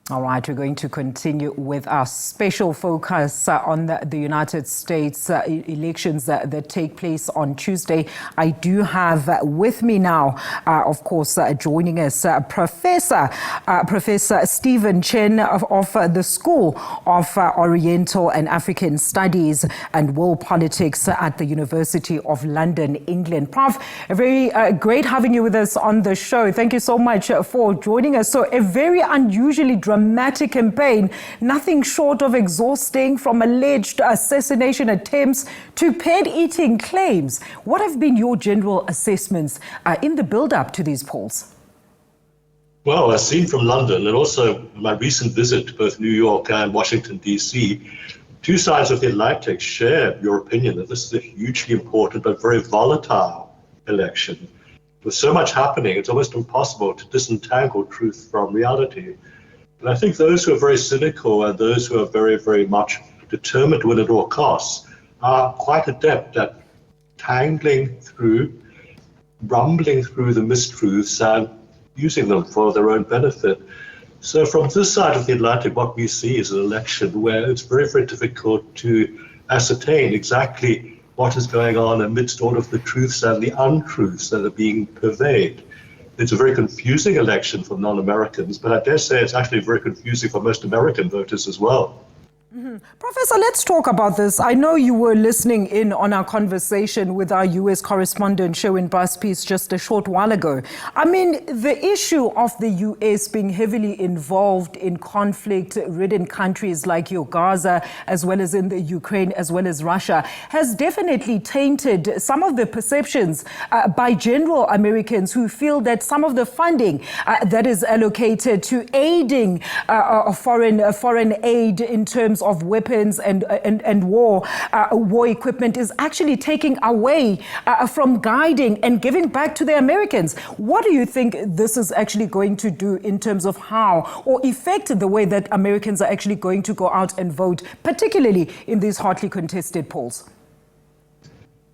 All right, we're going to continue with our special focus on the United States elections that take place on Tuesday. I do have with me now, of course, joining us, Professor Stephen Chan of the School of Oriental and African Studies and World Politics at the University of London, England. Prof, very great having you with us on the show. Thank you so much for joining us. So a very unusually dramatic campaign, nothing short of exhausting, from alleged assassination attempts to ped-eating claims. What have been your general assessments in the build-up to these polls? Well, as seen from London, and also my recent visit to both New York and Washington, D.C., two sides of the Atlantic share your opinion that this is a hugely important but very volatile election. With so much happening, it's almost impossible to disentangle truth from reality. And I think those who are very cynical and those who are very, very much determined to win at all costs are quite adept at tangling through, rumbling through the mistruths and using them for their own benefit. So from this side of the Atlantic, what we see is an election where it's very, very difficult to ascertain exactly what is going on amidst all of the truths and the untruths that are being purveyed. It's a very confusing election for non-Americans, but I dare say it's actually very confusing for most American voters as well. Professor, let's talk about this. I know you were listening in on our conversation with our U.S. correspondent, Sherwin Buspeace, just a short while ago. I mean, the issue of the U.S. being heavily involved in conflict-ridden countries like your Gaza, as well as in the Ukraine, as well as Russia, has definitely tainted some of the perceptions by general Americans who feel that some of the funding that is allocated to aiding foreign aid in terms of weapons and war equipment is actually taking away from guiding and giving back to the Americans. What do you think this is actually going to do in terms of how or affect the way that Americans are actually going to go out and vote, particularly in these hotly contested polls?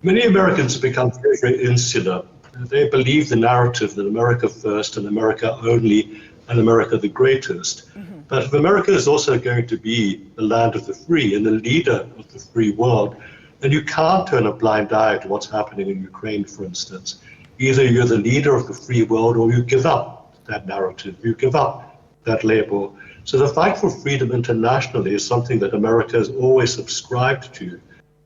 Many Americans have become very, very insular. They believe the narrative that America first and America only and America the greatest. But if America is also going to be the land of the free and the leader of the free world, then you can't turn a blind eye to what's happening in Ukraine, for instance. Either you're the leader of the free world or you give up that narrative, you give up that label. So the fight for freedom internationally is something that America has always subscribed to.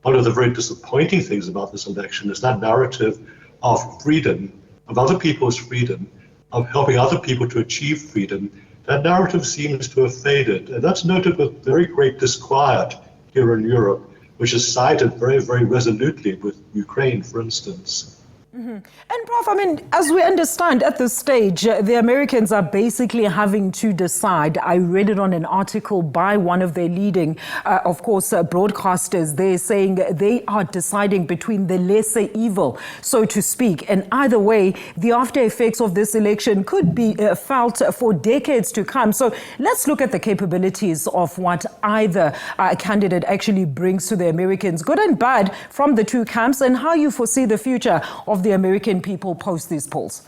One of the very disappointing things about this election is that narrative of freedom, of other people's freedom, of helping other people to achieve freedom. That narrative seems to have faded, and that's noted with very great disquiet here in Europe, which is sided very, very resolutely with Ukraine, for instance. And Prof, I mean, as we understand at this stage, the Americans are basically having to decide. I read it on an article by one of their leading, broadcasters. They're saying they are deciding between the lesser evil, so to speak. And either way, the after effects of this election could be felt for decades to come. So let's look at the capabilities of what either candidate actually brings to the Americans, good and bad, from the two camps, and how you foresee the future of the American people post these polls.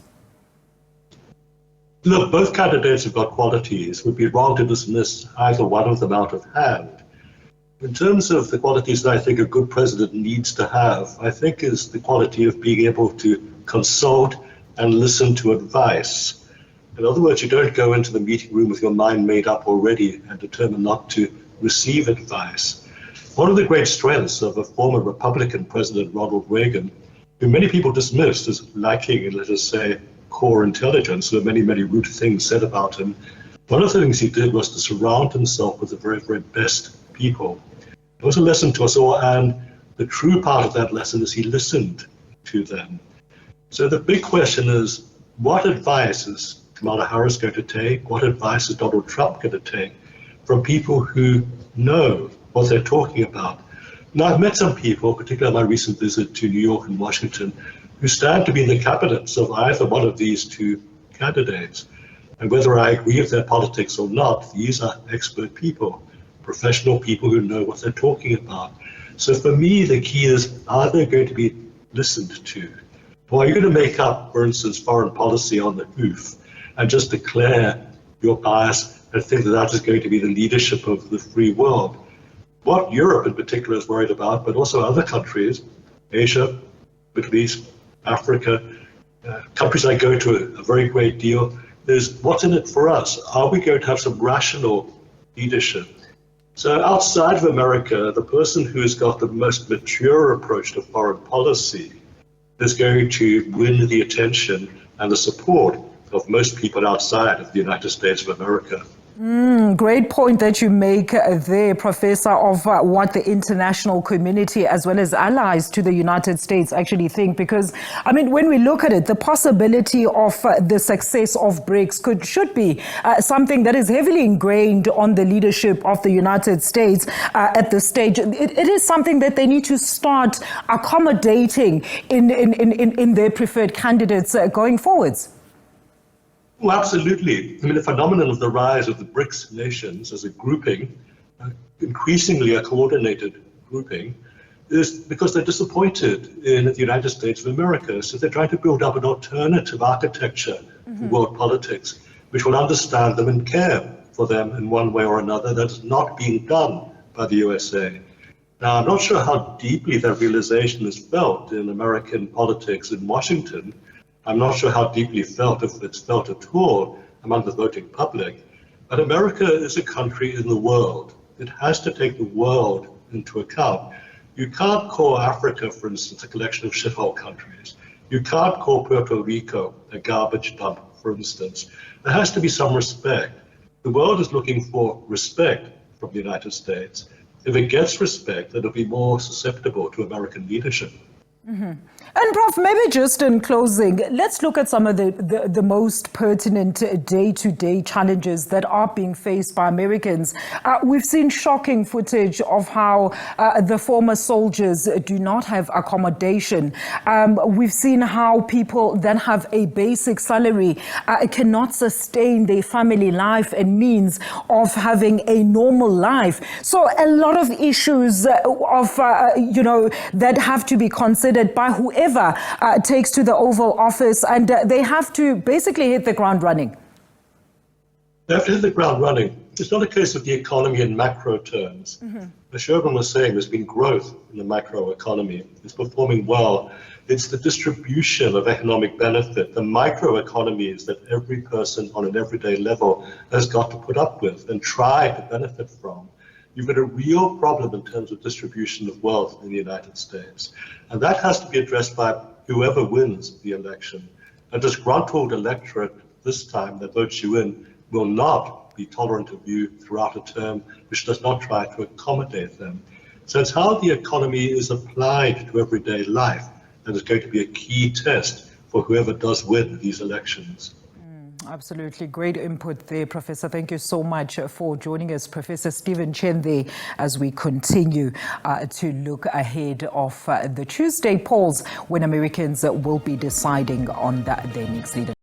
Look, both candidates have got qualities. It would be wrong to dismiss either one of them out of hand. In terms of the qualities that I think a good president needs to have, I think is the quality of being able to consult and listen to advice. In other words, you don't go into the meeting room with your mind made up already and determine not to receive advice. One of the great strengths of a former Republican President, Ronald Reagan, who many people dismissed as lacking in, let us say, core intelligence. There are many, many rude things said about him. One of the things he did was to surround himself with the very, very best people. It was a lesson to us all, and the true part of that lesson is he listened to them. So the big question is, what advice is Kamala Harris going to take? What advice is Donald Trump going to take from people who know what they're talking about? Now, I've met some people, particularly on my recent visit to New York and Washington, who stand to be in the cabinets of either one of these two candidates. And whether I agree with their politics or not, these are expert people, professional people who know what they're talking about. So for me, the key is, are they going to be listened to? Or are you going to make up, for instance, foreign policy on the hoof and just declare your bias and think that that is going to be the leadership of the free world. What Europe in particular is worried about, but also other countries, Asia, Middle East, Africa, countries I go to a very great deal, is what's in it for us? Are we going to have some rational leadership? So outside of America, the person who's got the most mature approach to foreign policy is going to win the attention and the support of most people outside of the United States of America. Great point that you make there, Professor, of what the international community as well as allies to the United States actually think. Because, I mean, when we look at it, the possibility of the success of BRICS should be something that is heavily ingrained on the leadership of the United States at this stage. It is something that they need to start accommodating in their preferred candidates going forwards. Well, absolutely. I mean, the phenomenon of the rise of the BRICS nations as a grouping, increasingly a coordinated grouping, is because they're disappointed in the United States of America. So they're trying to build up an alternative architecture for world politics, which will understand them and care for them in one way or another. That is not being done by the USA. Now, I'm not sure how deeply that realization is felt in American politics in Washington. I'm not sure how deeply felt, if it's felt at all, among the voting public. But America is a country in the world. It has to take the world into account. You can't call Africa, for instance, a collection of shithole countries. You can't call Puerto Rico a garbage dump, for instance. There has to be some respect. The world is looking for respect from the United States. If it gets respect, it'll be more susceptible to American leadership. And Prof, maybe just in closing, let's look at some of the most pertinent day-to-day challenges that are being faced by Americans. We've seen shocking footage of how the former soldiers do not have accommodation. We've seen how people that have a basic salary cannot sustain their family life and means of having a normal life. So a lot of issues that have to be considered by whoever takes to the Oval Office, and they have to basically hit the ground running. They have to hit the ground running. It's not a case of the economy in macro terms. As Sherman was saying, there's been growth in the macro economy. It's performing well. It's the distribution of economic benefit, the micro economies that every person on an everyday level has got to put up with and try to benefit from. You've got a real problem in terms of distribution of wealth in the United States. And that has to be addressed by whoever wins the election. A disgruntled electorate this time that votes you in will not be tolerant of you throughout a term which does not try to accommodate them. So it's how the economy is applied to everyday life that is going to be a key test for whoever does win these elections. Absolutely. Great input there, Professor. Thank you so much for joining us, Professor Stephen Chan, there, as we continue to look ahead of the Tuesday polls when Americans will be deciding on their next leader.